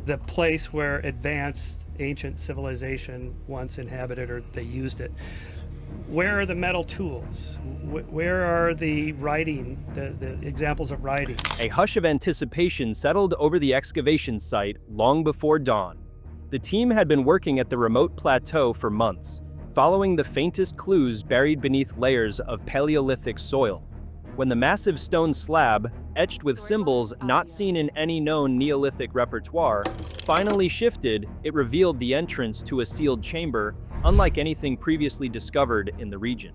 the place where advanced ancient civilization once inhabited, or they used it. Where are the metal tools? Where are the writing, the examples of writing? A hush of anticipation settled over the excavation site long before dawn. The team had been working at the remote plateau for months, following the faintest clues buried beneath layers of Paleolithic soil. When the massive stone slab, etched with symbols not seen in any known Neolithic repertoire, finally shifted, it revealed the entrance to a sealed chamber unlike anything previously discovered in the region.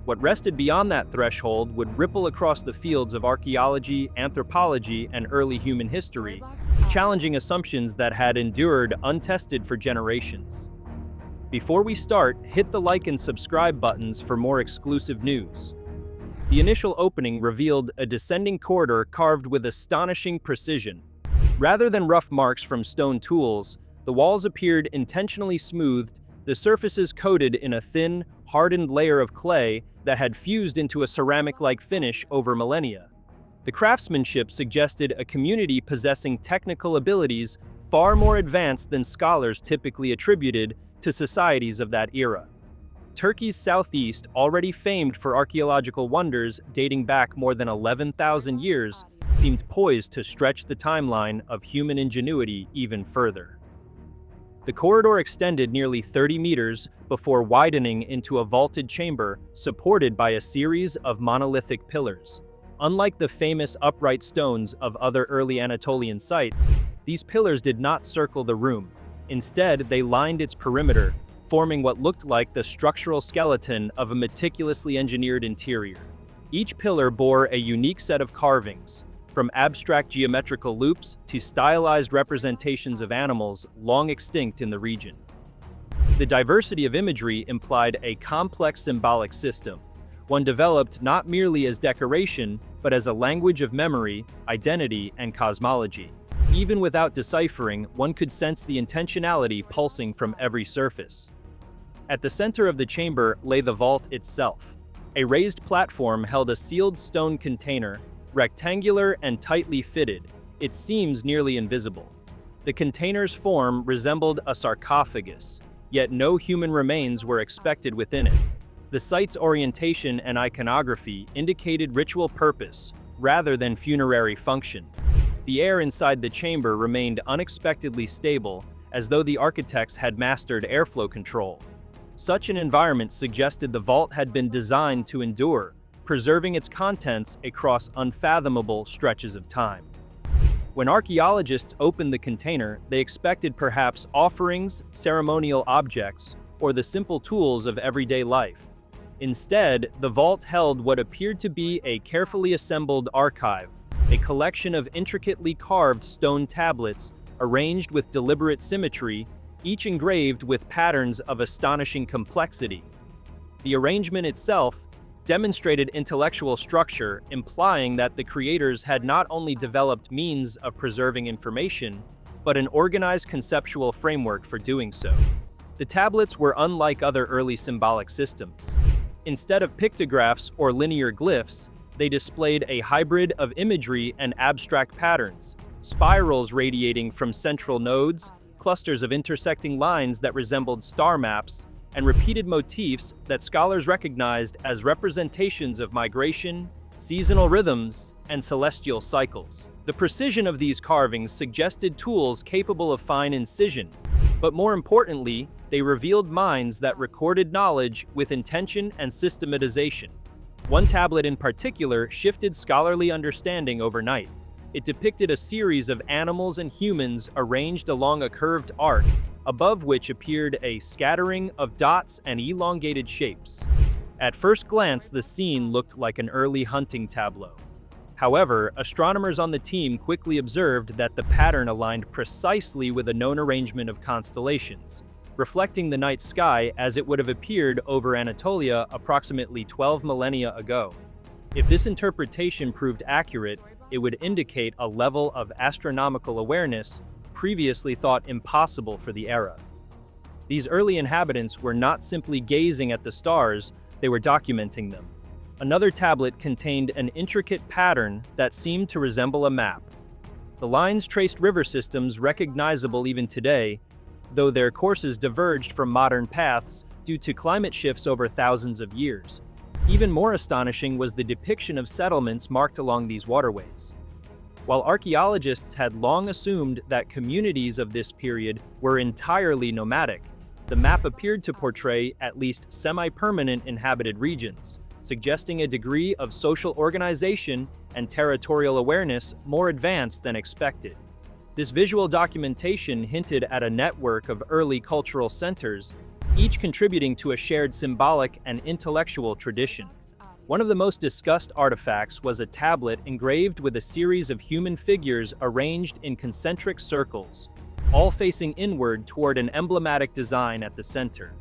What rested beyond that threshold would ripple across the fields of archaeology, anthropology, and early human history, challenging assumptions that had endured untested for generations. Before we start, hit the like and subscribe buttons for more exclusive news. The initial opening revealed a descending corridor carved with astonishing precision. Rather than rough marks from stone tools, the walls appeared intentionally smoothed, the surfaces coated in a thin, hardened layer of clay that had fused into a ceramic-like finish over millennia. The craftsmanship suggested a community possessing technical abilities far more advanced than scholars typically attributed to societies of that era. Turkey's southeast, already famed for archaeological wonders dating back more than 11,000 years, seemed poised to stretch the timeline of human ingenuity even further. The corridor extended nearly 30 meters before widening into a vaulted chamber supported by a series of monolithic pillars. Unlike the famous upright stones of other early Anatolian sites, these pillars did not circle the room. Instead, they lined its perimeter, forming what looked like the structural skeleton of a meticulously engineered interior. Each pillar bore a unique set of carvings, from abstract geometrical loops to stylized representations of animals long extinct in the region. The diversity of imagery implied a complex symbolic system, one developed not merely as decoration, but as a language of memory, identity, and cosmology. Even without deciphering, one could sense the intentionality pulsing from every surface. At the center of the chamber lay the vault itself. A raised platform held a sealed stone container, rectangular and tightly fitted, its seams nearly invisible. The container's form resembled a sarcophagus, yet no human remains were expected within it. The site's orientation and iconography indicated ritual purpose rather than funerary function. The air inside the chamber remained unexpectedly stable, as though the architects had mastered airflow control. Such an environment suggested the vault had been designed to endure, preserving its contents across unfathomable stretches of time. When archaeologists opened the container, they expected perhaps offerings, ceremonial objects, or the simple tools of everyday life. Instead, the vault held what appeared to be a carefully assembled archive, a collection of intricately carved stone tablets arranged with deliberate symmetry, each engraved with patterns of astonishing complexity. The arrangement itself demonstrated intellectual structure, implying that the creators had not only developed means of preserving information, but an organized conceptual framework for doing so. The tablets were unlike other early symbolic systems. Instead of pictographs or linear glyphs, they displayed a hybrid of imagery and abstract patterns, spirals radiating from central nodes, clusters of intersecting lines that resembled star maps, and repeated motifs that scholars recognized as representations of migration, seasonal rhythms, and celestial cycles. The precision of these carvings suggested tools capable of fine incision, but more importantly, they revealed minds that recorded knowledge with intention and systematization. One tablet in particular shifted scholarly understanding overnight. It depicted a series of animals and humans arranged along a curved arc, above which appeared a scattering of dots and elongated shapes. At first glance, the scene looked like an early hunting tableau. However, astronomers on the team quickly observed that the pattern aligned precisely with a known arrangement of constellations, reflecting the night sky as it would have appeared over Anatolia approximately 12 millennia ago. If this interpretation proved accurate, it would indicate a level of astronomical awareness previously thought impossible for the era. These early inhabitants were not simply gazing at the stars, they were documenting them. Another tablet contained an intricate pattern that seemed to resemble a map. The lines traced river systems recognizable even today, though their courses diverged from modern paths due to climate shifts over thousands of years. Even more astonishing was the depiction of settlements marked along these waterways. While archaeologists had long assumed that communities of this period were entirely nomadic, the map appeared to portray at least semi-permanent inhabited regions, suggesting a degree of social organization and territorial awareness more advanced than expected. This visual documentation hinted at a network of early cultural centers, each contributing to a shared symbolic and intellectual tradition. One of the most discussed artifacts was a tablet engraved with a series of human figures arranged in concentric circles, all facing inward toward an emblematic design at the center.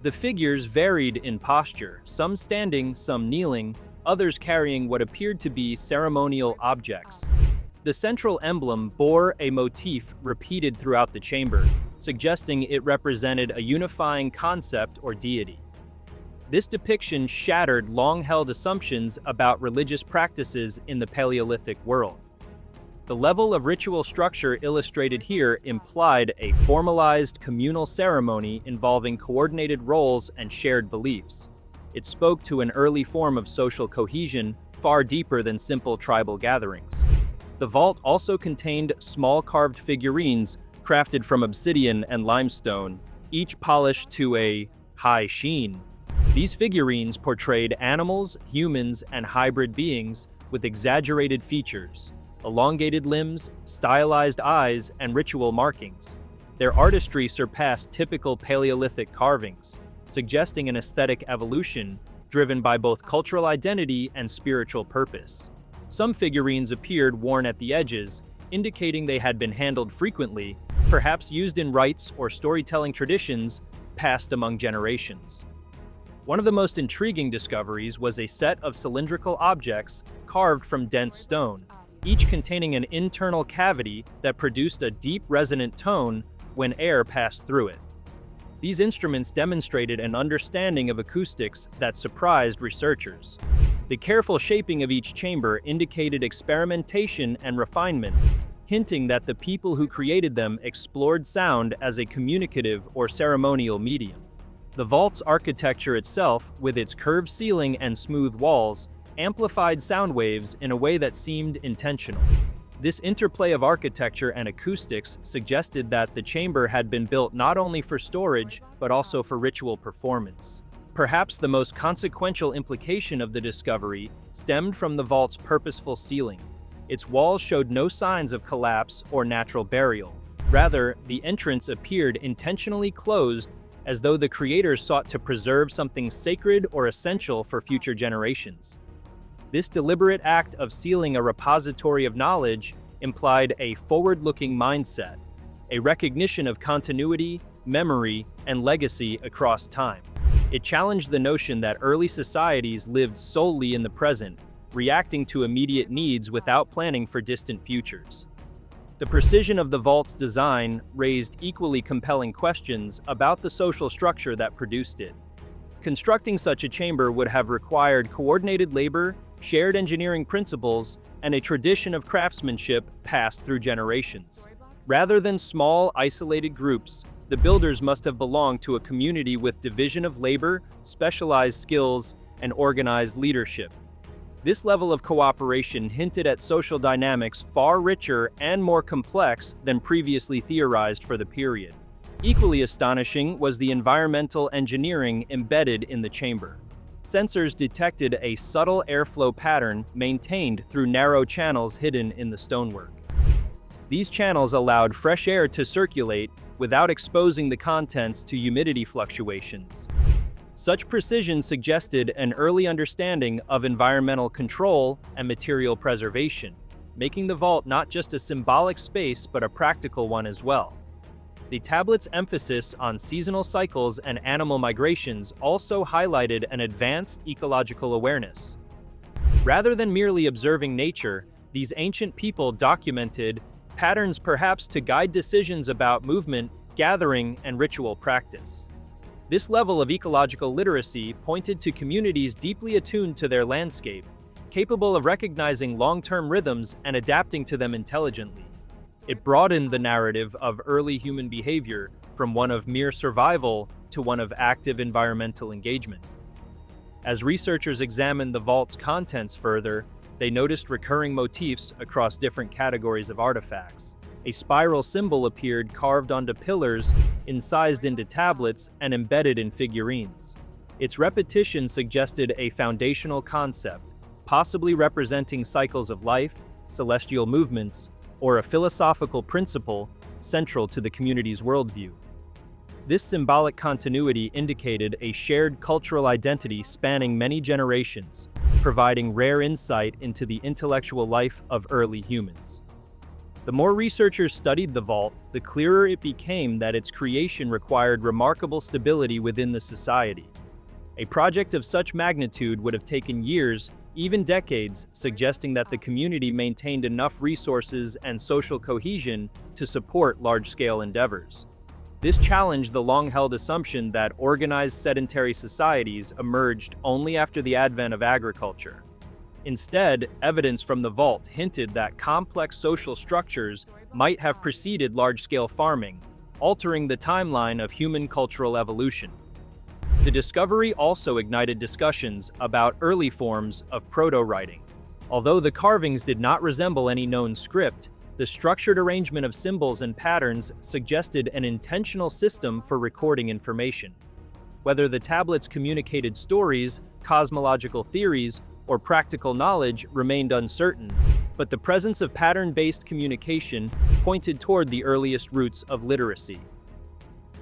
The figures varied in posture, some standing, some kneeling, others carrying what appeared to be ceremonial objects. The central emblem bore a motif repeated throughout the chamber, suggesting it represented a unifying concept or deity. This depiction shattered long-held assumptions about religious practices in the Paleolithic world. The level of ritual structure illustrated here implied a formalized communal ceremony involving coordinated roles and shared beliefs. It spoke to an early form of social cohesion far deeper than simple tribal gatherings. The vault also contained small carved figurines crafted from obsidian and limestone, each polished to a high sheen. These figurines portrayed animals, humans, and hybrid beings with exaggerated features, elongated limbs, stylized eyes, and ritual markings. Their artistry surpassed typical Paleolithic carvings, suggesting an aesthetic evolution driven by both cultural identity and spiritual purpose. Some figurines appeared worn at the edges, indicating they had been handled frequently, perhaps used in rites or storytelling traditions passed among generations. One of the most intriguing discoveries was a set of cylindrical objects carved from dense stone, each containing an internal cavity that produced a deep resonant tone when air passed through it. These instruments demonstrated an understanding of acoustics that surprised researchers. The careful shaping of each chamber indicated experimentation and refinement, hinting that the people who created them explored sound as a communicative or ceremonial medium. The vault's architecture itself, with its curved ceiling and smooth walls, amplified sound waves in a way that seemed intentional. This interplay of architecture and acoustics suggested that the chamber had been built not only for storage, but also for ritual performance. Perhaps the most consequential implication of the discovery stemmed from the vault's purposeful ceiling. Its walls showed no signs of collapse or natural burial. Rather, the entrance appeared intentionally closed, as though the creators sought to preserve something sacred or essential for future generations. This deliberate act of sealing a repository of knowledge implied a forward-looking mindset, a recognition of continuity, memory, and legacy across time. It challenged the notion that early societies lived solely in the present, reacting to immediate needs without planning for distant futures. The precision of the vault's design raised equally compelling questions about the social structure that produced it. Constructing such a chamber would have required coordinated labor, shared engineering principles, and a tradition of craftsmanship passed through generations. Rather than small, isolated groups, the builders must have belonged to a community with division of labor, specialized skills, and organized leadership. This level of cooperation hinted at social dynamics far richer and more complex than previously theorized for the period. Equally astonishing was the environmental engineering embedded in the chamber. Sensors detected a subtle airflow pattern maintained through narrow channels hidden in the stonework. These channels allowed fresh air to circulate without exposing the contents to humidity fluctuations. Such precision suggested an early understanding of environmental control and material preservation, making the vault not just a symbolic space but a practical one as well. The tablet's emphasis on seasonal cycles and animal migrations also highlighted an advanced ecological awareness. Rather than merely observing nature, these ancient people documented patterns perhaps to guide decisions about movement, gathering, and ritual practice. This level of ecological literacy pointed to communities deeply attuned to their landscape, capable of recognizing long-term rhythms and adapting to them intelligently. It broadened the narrative of early human behavior from one of mere survival to one of active environmental engagement. As researchers examined the vault's contents further, they noticed recurring motifs across different categories of artifacts. A spiral symbol appeared carved onto pillars, incised into tablets, and embedded in figurines. Its repetition suggested a foundational concept, possibly representing cycles of life, celestial movements, or a philosophical principle central to the community's worldview. This symbolic continuity indicated a shared cultural identity spanning many generations, providing rare insight into the intellectual life of early humans. The more researchers studied the vault, the clearer it became that its creation required remarkable stability within the society. A project of such magnitude would have taken years, even decades, suggesting that the community maintained enough resources and social cohesion to support large-scale endeavors. This challenged the long-held assumption that organized sedentary societies emerged only after the advent of agriculture. Instead, evidence from the vault hinted that complex social structures might have preceded large-scale farming, altering the timeline of human cultural evolution. The discovery also ignited discussions about early forms of proto-writing. Although the carvings did not resemble any known script, the structured arrangement of symbols and patterns suggested an intentional system for recording information. Whether the tablets communicated stories, cosmological theories, or practical knowledge remained uncertain, but the presence of pattern-based communication pointed toward the earliest roots of literacy.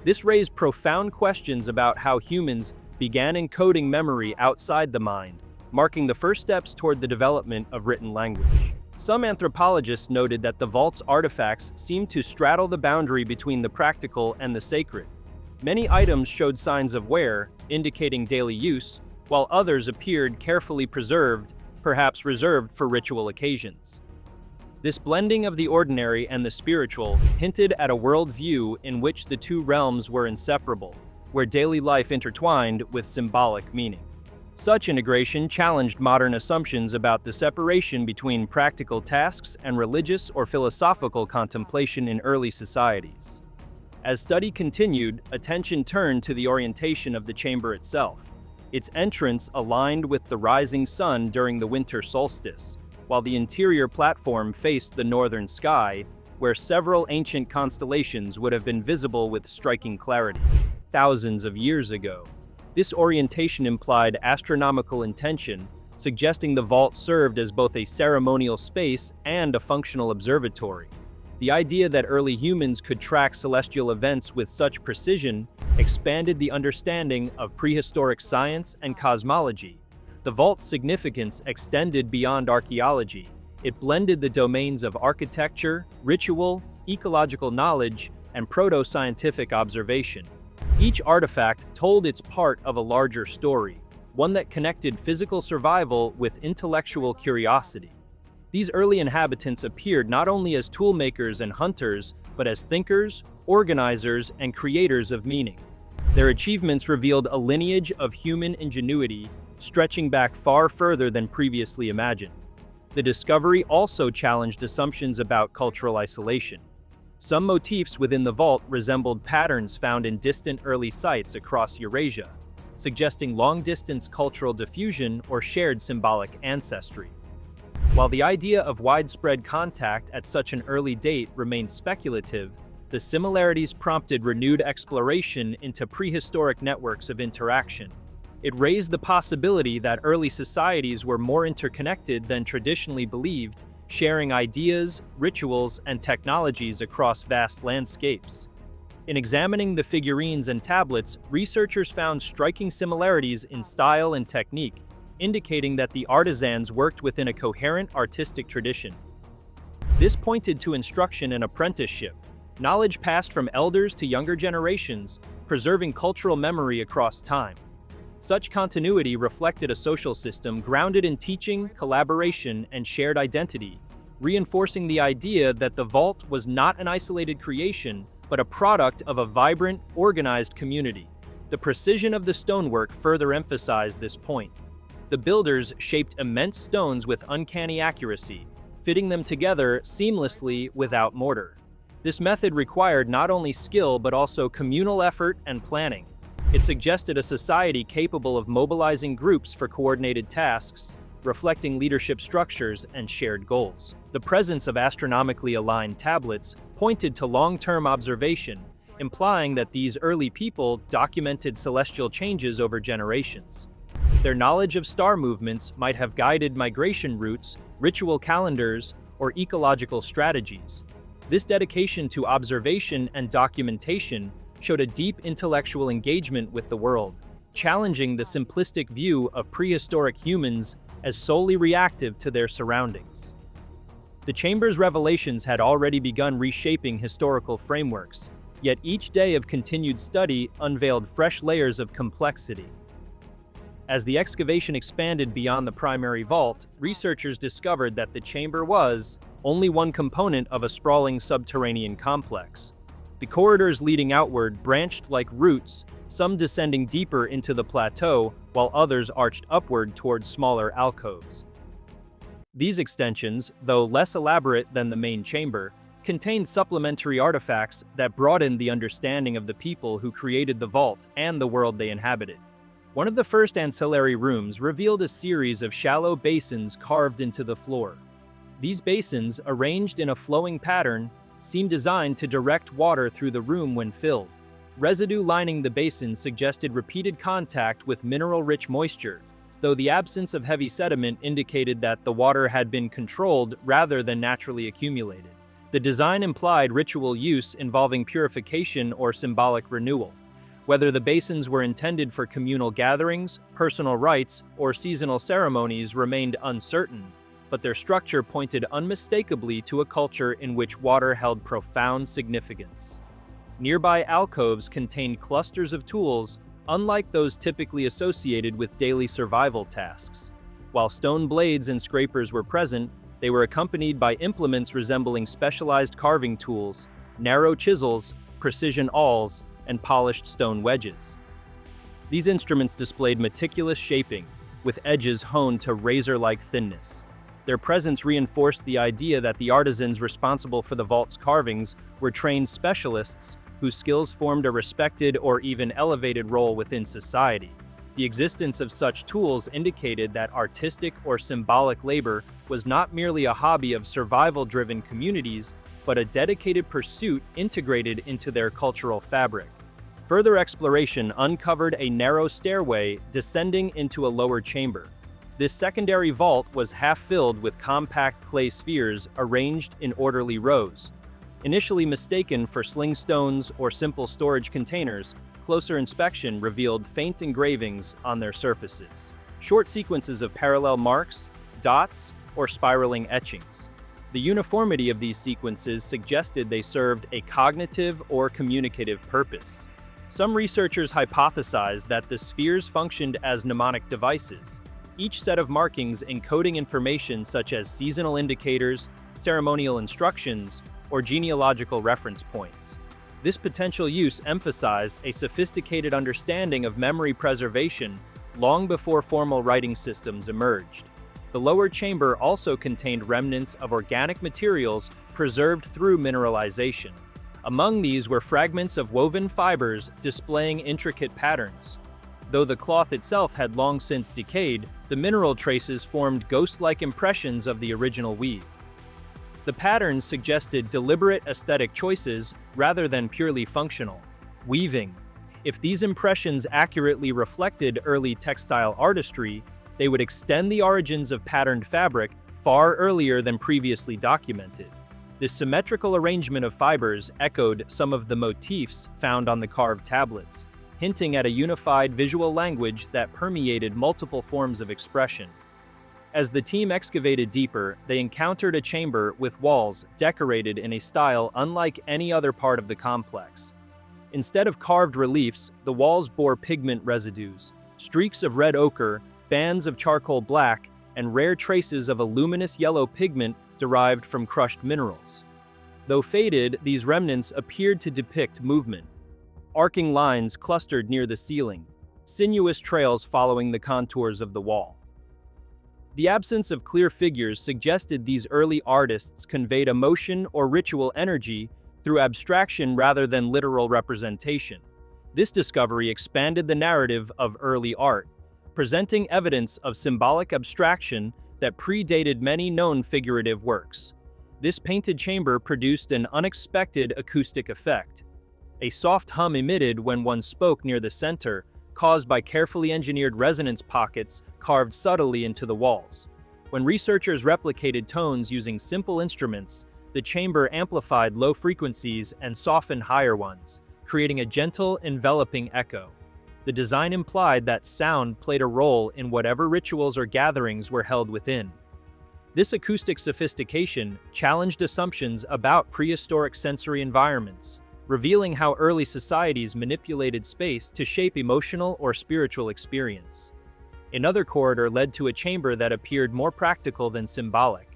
This raised profound questions about how humans began encoding memory outside the mind, marking the first steps toward the development of written language. Some anthropologists noted that the vault's artifacts seemed to straddle the boundary between the practical and the sacred. Many items showed signs of wear, indicating daily use, while others appeared carefully preserved, perhaps reserved for ritual occasions. This blending of the ordinary and the spiritual hinted at a worldview in which the two realms were inseparable, where daily life intertwined with symbolic meaning. Such integration challenged modern assumptions about the separation between practical tasks and religious or philosophical contemplation in early societies. As study continued, attention turned to the orientation of the chamber itself. Its entrance aligned with the rising sun during the winter solstice, while the interior platform faced the northern sky, where several ancient constellations would have been visible with striking clarity. Thousands of years ago, this orientation implied astronomical intention, suggesting the vault served as both a ceremonial space and a functional observatory. The idea that early humans could track celestial events with such precision expanded the understanding of prehistoric science and cosmology. The vault's significance extended beyond archaeology. It blended the domains of architecture, ritual, ecological knowledge, and proto-scientific observation. Each artifact told its part of a larger story, one that connected physical survival with intellectual curiosity. These early inhabitants appeared not only as toolmakers and hunters, but as thinkers, organizers, and creators of meaning. Their achievements revealed a lineage of human ingenuity, stretching back far further than previously imagined. The discovery also challenged assumptions about cultural isolation. Some motifs within the vault resembled patterns found in distant early sites across Eurasia, suggesting long-distance cultural diffusion or shared symbolic ancestry. While the idea of widespread contact at such an early date remained speculative, the similarities prompted renewed exploration into prehistoric networks of interaction. It raised the possibility that early societies were more interconnected than traditionally believed, sharing ideas, rituals, and technologies across vast landscapes. In examining the figurines and tablets, researchers found striking similarities in style and technique, indicating that the artisans worked within a coherent artistic tradition. This pointed to instruction and apprenticeship, knowledge passed from elders to younger generations, preserving cultural memory across time. Such continuity reflected a social system grounded in teaching, collaboration, and shared identity, reinforcing the idea that the vault was not an isolated creation, but a product of a vibrant, organized community. The precision of the stonework further emphasized this point. The builders shaped immense stones with uncanny accuracy, fitting them together seamlessly without mortar. This method required not only skill but also communal effort and planning. It suggested a society capable of mobilizing groups for coordinated tasks, reflecting leadership structures and shared goals. The presence of astronomically aligned tablets pointed to long-term observation, implying that these early people documented celestial changes over generations. Their knowledge of star movements might have guided migration routes, ritual calendars, or ecological strategies. This dedication to observation and documentation showed a deep intellectual engagement with the world, challenging the simplistic view of prehistoric humans as solely reactive to their surroundings. The chamber's revelations had already begun reshaping historical frameworks, yet each day of continued study unveiled fresh layers of complexity. As the excavation expanded beyond the primary vault, researchers discovered that the chamber was only one component of a sprawling subterranean complex. The corridors leading outward branched like roots, some descending deeper into the plateau, while others arched upward towards smaller alcoves. These extensions, though less elaborate than the main chamber, contained supplementary artifacts that broadened the understanding of the people who created the vault and the world they inhabited. One of the first ancillary rooms revealed a series of shallow basins carved into the floor. These basins, arranged in a flowing pattern, seemed designed to direct water through the room when filled. Residue lining the basin suggested repeated contact with mineral-rich moisture, though the absence of heavy sediment indicated that the water had been controlled rather than naturally accumulated. The design implied ritual use involving purification or symbolic renewal. Whether the basins were intended for communal gatherings, personal rites, or seasonal ceremonies remained uncertain, but their structure pointed unmistakably to a culture in which water held profound significance. Nearby alcoves contained clusters of tools, unlike those typically associated with daily survival tasks. While stone blades and scrapers were present, they were accompanied by implements resembling specialized carving tools, narrow chisels, precision awls, and polished stone wedges. These instruments displayed meticulous shaping, with edges honed to razor-like thinness. Their presence reinforced the idea that the artisans responsible for the vault's carvings were trained specialists whose skills formed a respected or even elevated role within society. The existence of such tools indicated that artistic or symbolic labor was not merely a hobby of survival-driven communities, but a dedicated pursuit integrated into their cultural fabric. Further exploration uncovered a narrow stairway descending into a lower chamber. This secondary vault was half filled with compact clay spheres arranged in orderly rows. Initially mistaken for sling stones or simple storage containers, closer inspection revealed faint engravings on their surfaces. Short sequences of parallel marks, dots, or spiraling etchings. The uniformity of these sequences suggested they served a cognitive or communicative purpose. Some researchers hypothesized that the spheres functioned as mnemonic devices, each set of markings encoding information such as seasonal indicators, ceremonial instructions, or genealogical reference points. This potential use emphasized a sophisticated understanding of memory preservation long before formal writing systems emerged. The lower chamber also contained remnants of organic materials preserved through mineralization. Among these were fragments of woven fibers displaying intricate patterns. Though the cloth itself had long since decayed, the mineral traces formed ghost-like impressions of the original weave. The patterns suggested deliberate aesthetic choices rather than purely functional. Weaving. If these impressions accurately reflected early textile artistry, they would extend the origins of patterned fabric far earlier than previously documented. This symmetrical arrangement of fibers echoed some of the motifs found on the carved tablets, hinting at a unified visual language that permeated multiple forms of expression. As the team excavated deeper, they encountered a chamber with walls decorated in a style unlike any other part of the complex. Instead of carved reliefs, the walls bore pigment residues, streaks of red ochre, bands of charcoal black, and rare traces of a luminous yellow pigment derived from crushed minerals. Though faded, these remnants appeared to depict movement. Arcing lines clustered near the ceiling, sinuous trails following the contours of the wall. The absence of clear figures suggested these early artists conveyed emotion or ritual energy through abstraction rather than literal representation. This discovery expanded the narrative of early art, presenting evidence of symbolic abstraction that predated many known figurative works. This painted chamber produced an unexpected acoustic effect. A soft hum emitted when one spoke near the center, caused by carefully engineered resonance pockets carved subtly into the walls. When researchers replicated tones using simple instruments, the chamber amplified low frequencies and softened higher ones, creating a gentle, enveloping echo. The design implied that sound played a role in whatever rituals or gatherings were held within. This acoustic sophistication challenged assumptions about prehistoric sensory environments, revealing how early societies manipulated space to shape emotional or spiritual experience. Another corridor led to a chamber that appeared more practical than symbolic.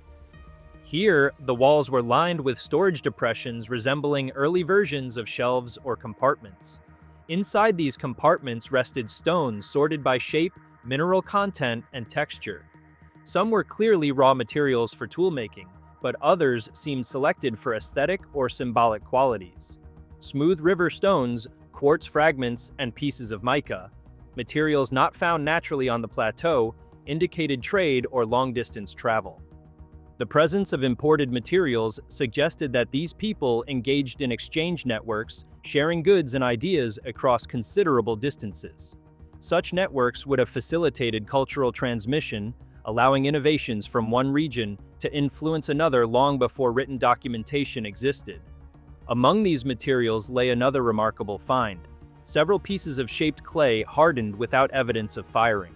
Here, the walls were lined with storage depressions resembling early versions of shelves or compartments. Inside these compartments rested stones sorted by shape, mineral content, and texture. Some were clearly raw materials for toolmaking, but others seemed selected for aesthetic or symbolic qualities. Smooth river stones, quartz fragments, and pieces of mica, materials not found naturally on the plateau, indicated trade or long-distance travel. The presence of imported materials suggested that these people engaged in exchange networks, sharing goods and ideas across considerable distances. Such networks would have facilitated cultural transmission, allowing innovations from one region to influence another long before written documentation existed. Among these materials lay another remarkable find: several pieces of shaped clay hardened without evidence of firing.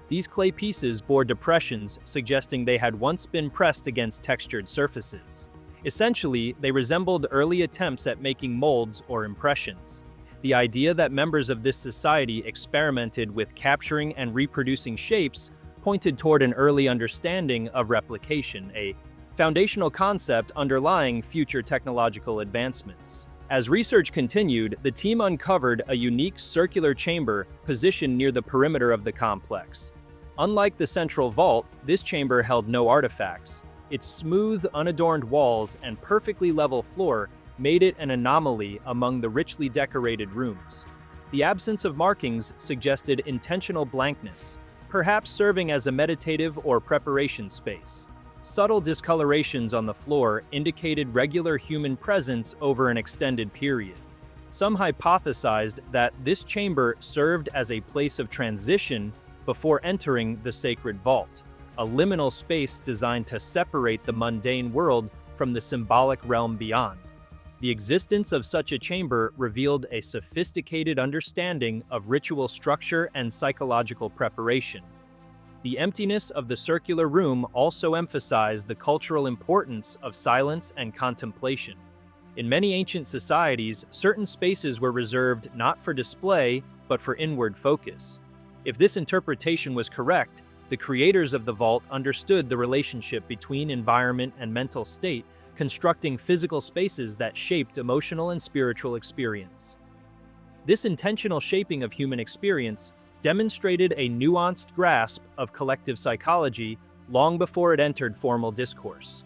These clay pieces bore depressions suggesting they had once been pressed against textured surfaces. Essentially, they resembled early attempts at making molds or impressions. The idea that members of this society experimented with capturing and reproducing shapes pointed toward an early understanding of replication, a foundational concept underlying future technological advancements. As research continued, the team uncovered a unique circular chamber positioned near the perimeter of the complex. Unlike the central vault, this chamber held no artifacts. Its smooth, unadorned walls and perfectly level floor made it an anomaly among the richly decorated rooms. The absence of markings suggested intentional blankness, perhaps serving as a meditative or preparation space. Subtle discolorations on the floor indicated regular human presence over an extended period. Some hypothesized that this chamber served as a place of transition before entering the sacred vault, a liminal space designed to separate the mundane world from the symbolic realm beyond. The existence of such a chamber revealed a sophisticated understanding of ritual structure and psychological preparation. The emptiness of the circular room also emphasized the cultural importance of silence and contemplation. In many ancient societies, certain spaces were reserved not for display, but for inward focus. If this interpretation was correct, the creators of the vault understood the relationship between environment and mental state, constructing physical spaces that shaped emotional and spiritual experience. This intentional shaping of human experience demonstrated a nuanced grasp of collective psychology long before it entered formal discourse.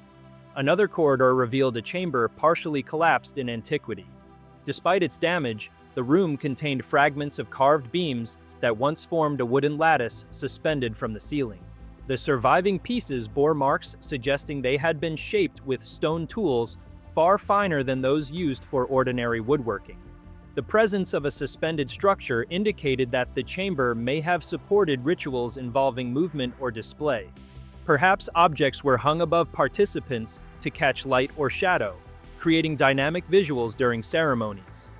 Another corridor revealed a chamber partially collapsed in antiquity. Despite its damage, the room contained fragments of carved beams that once formed a wooden lattice suspended from the ceiling. The surviving pieces bore marks suggesting they had been shaped with stone tools far finer than those used for ordinary woodworking. The presence of a suspended structure indicated that the chamber may have supported rituals involving movement or display. Perhaps objects were hung above participants to catch light or shadow, creating dynamic visuals during ceremonies.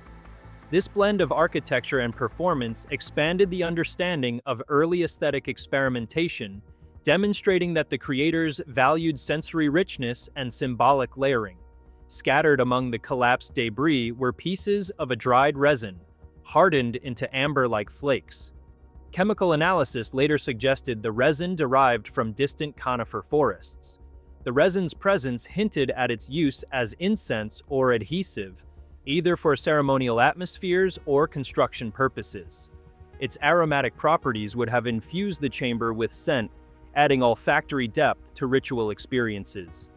This blend of architecture and performance expanded the understanding of early aesthetic experimentation, demonstrating that the creators valued sensory richness and symbolic layering. Scattered among the collapsed debris were pieces of a dried resin, hardened into amber-like flakes. Chemical analysis later suggested the resin derived from distant conifer forests. The resin's presence hinted at its use as incense or adhesive, either for ceremonial atmospheres or construction purposes. Its aromatic properties would have infused the chamber with scent, adding olfactory depth to ritual experiences.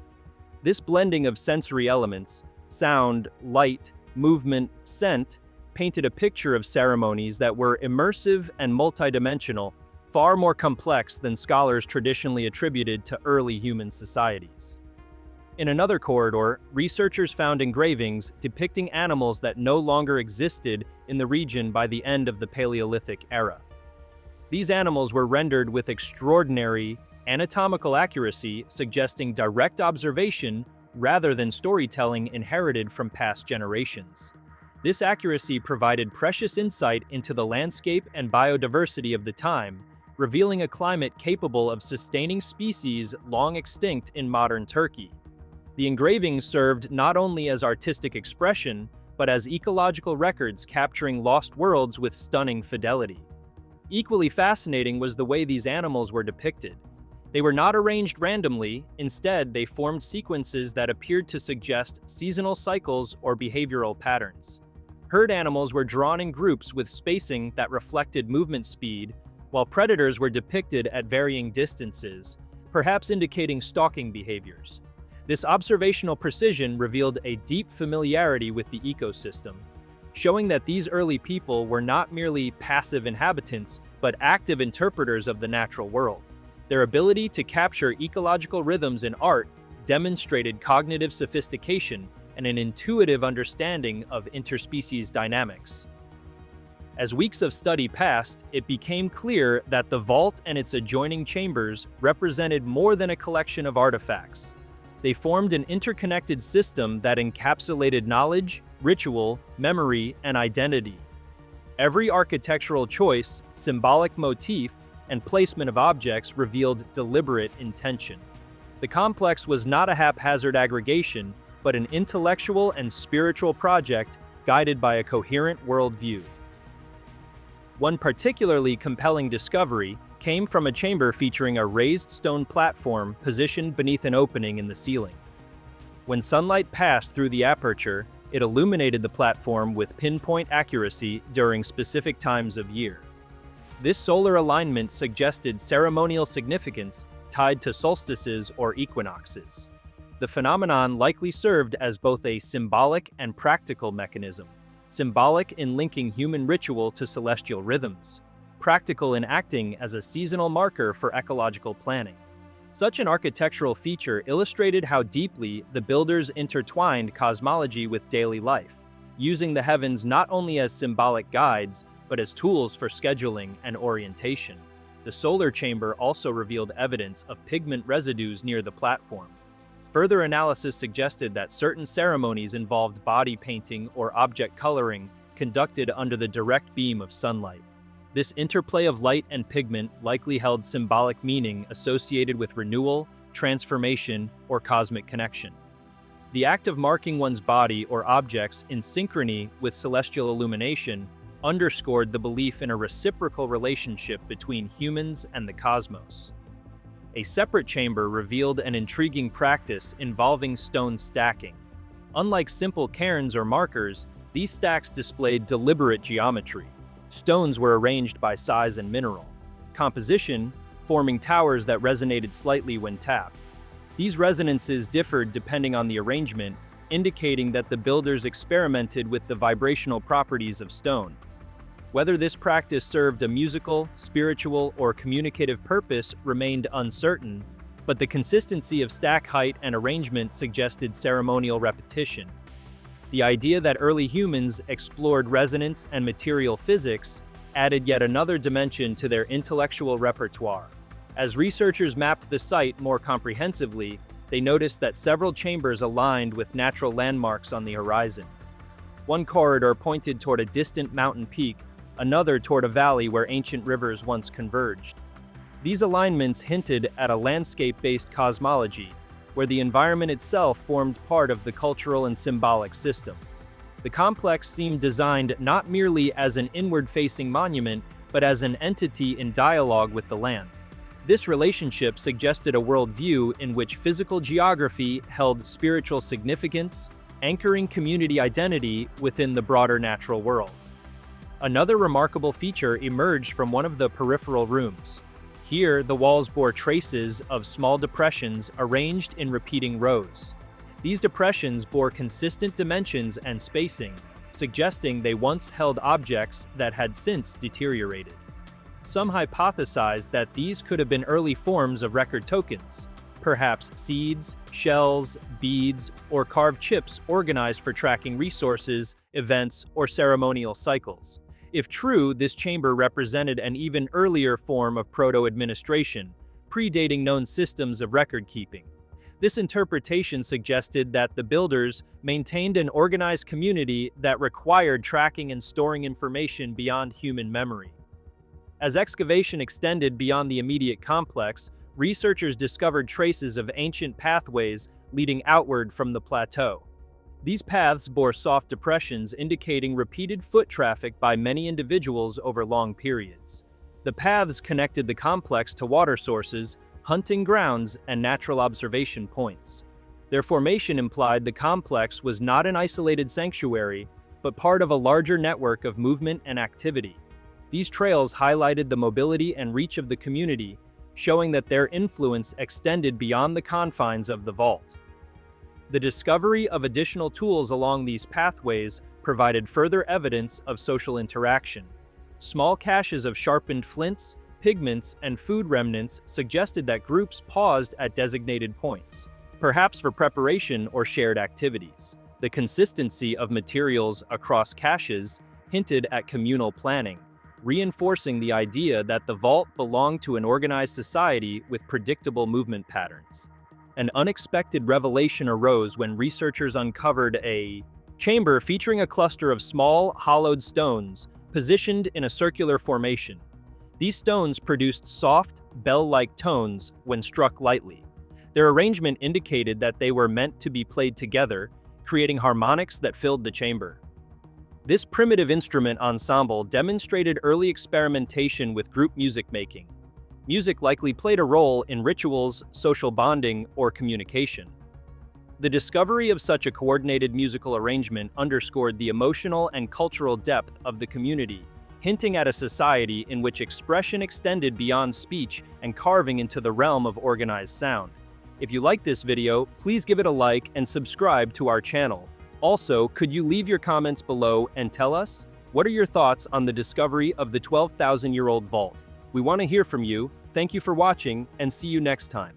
This blending of sensory elements, sound, light, movement, scent, painted a picture of ceremonies that were immersive and multidimensional, far more complex than scholars traditionally attributed to early human societies. In another corridor, researchers found engravings depicting animals that no longer existed in the region by the end of the Paleolithic era. These animals were rendered with extraordinary anatomical accuracy, suggesting direct observation rather than storytelling inherited from past generations. This accuracy provided precious insight into the landscape and biodiversity of the time, revealing a climate capable of sustaining species long extinct in modern Turkey. The engravings served not only as artistic expression, but as ecological records capturing lost worlds with stunning fidelity. Equally fascinating was the way these animals were depicted. They were not arranged randomly, instead they formed sequences that appeared to suggest seasonal cycles or behavioral patterns. Herd animals were drawn in groups with spacing that reflected movement speed, while predators were depicted at varying distances, perhaps indicating stalking behaviors. This observational precision revealed a deep familiarity with the ecosystem, showing that these early people were not merely passive inhabitants, but active interpreters of the natural world. Their ability to capture ecological rhythms in art demonstrated cognitive sophistication and an intuitive understanding of interspecies dynamics. As weeks of study passed, it became clear that the vault and its adjoining chambers represented more than a collection of artifacts. They formed an interconnected system that encapsulated knowledge, ritual, memory, and identity. Every architectural choice, symbolic motif, and placement of objects revealed deliberate intention. The complex was not a haphazard aggregation, but an intellectual and spiritual project guided by a coherent worldview. One particularly compelling discovery came from a chamber featuring a raised stone platform positioned beneath an opening in the ceiling. When sunlight passed through the aperture, it illuminated the platform with pinpoint accuracy during specific times of year. This solar alignment suggested ceremonial significance tied to solstices or equinoxes. The phenomenon likely served as both a symbolic and practical mechanism, symbolic in linking human ritual to celestial rhythms, practical in acting as a seasonal marker for ecological planning. Such an architectural feature illustrated how deeply the builders intertwined cosmology with daily life, using the heavens not only as symbolic guides, but as tools for scheduling and orientation. The solar chamber also revealed evidence of pigment residues near the platform. Further analysis suggested that certain ceremonies involved body painting or object coloring conducted under the direct beam of sunlight. This interplay of light and pigment likely held symbolic meaning associated with renewal, transformation, or cosmic connection. The act of marking one's body or objects in synchrony with celestial illumination underscored the belief in a reciprocal relationship between humans and the cosmos. A separate chamber revealed an intriguing practice involving stone stacking. Unlike simple cairns or markers, these stacks displayed deliberate geometry. Stones were arranged by size and mineral composition, forming towers that resonated slightly when tapped. These resonances differed depending on the arrangement, indicating that the builders experimented with the vibrational properties of stone. Whether this practice served a musical, spiritual, or communicative purpose remained uncertain, but the consistency of stack height and arrangement suggested ceremonial repetition. The idea that early humans explored resonance and material physics added yet another dimension to their intellectual repertoire. As researchers mapped the site more comprehensively, they noticed that several chambers aligned with natural landmarks on the horizon. One corridor pointed toward a distant mountain peak, another toward a valley where ancient rivers once converged. These alignments hinted at a landscape-based cosmology, where the environment itself formed part of the cultural and symbolic system. The complex seemed designed not merely as an inward-facing monument, but as an entity in dialogue with the land. This relationship suggested a worldview in which physical geography held spiritual significance, anchoring community identity within the broader natural world. Another remarkable feature emerged from one of the peripheral rooms. Here, the walls bore traces of small depressions arranged in repeating rows. These depressions bore consistent dimensions and spacing, suggesting they once held objects that had since deteriorated. Some hypothesize that these could have been early forms of record tokens, perhaps seeds, shells, beads, or carved chips organized for tracking resources, events, or ceremonial cycles. If true, this chamber represented an even earlier form of proto-administration, predating known systems of record-keeping. This interpretation suggested that the builders maintained an organized community that required tracking and storing information beyond human memory. As excavation extended beyond the immediate complex, researchers discovered traces of ancient pathways leading outward from the plateau. These paths bore soft depressions indicating repeated foot traffic by many individuals over long periods. The paths connected the complex to water sources, hunting grounds, and natural observation points. Their formation implied the complex was not an isolated sanctuary, but part of a larger network of movement and activity. These trails highlighted the mobility and reach of the community, showing that their influence extended beyond the confines of the vault. The discovery of additional tools along these pathways provided further evidence of social interaction. Small caches of sharpened flints, pigments, and food remnants suggested that groups paused at designated points, perhaps for preparation or shared activities. The consistency of materials across caches hinted at communal planning, reinforcing the idea that the vault belonged to an organized society with predictable movement patterns. An unexpected revelation arose when researchers uncovered a chamber featuring a cluster of small, hollowed stones positioned in a circular formation. These stones produced soft, bell-like tones when struck lightly. Their arrangement indicated that they were meant to be played together, creating harmonics that filled the chamber. This primitive instrument ensemble demonstrated early experimentation with group music making. Music likely played a role in rituals, social bonding, or communication. The discovery of such a coordinated musical arrangement underscored the emotional and cultural depth of the community, hinting at a society in which expression extended beyond speech and carving into the realm of organized sound. If you like this video, please give it a like and subscribe to our channel. Also, could you leave your comments below and tell us, what are your thoughts on the discovery of the 12,000-year-old vault? We want to hear from you. Thank you for watching, and see you next time.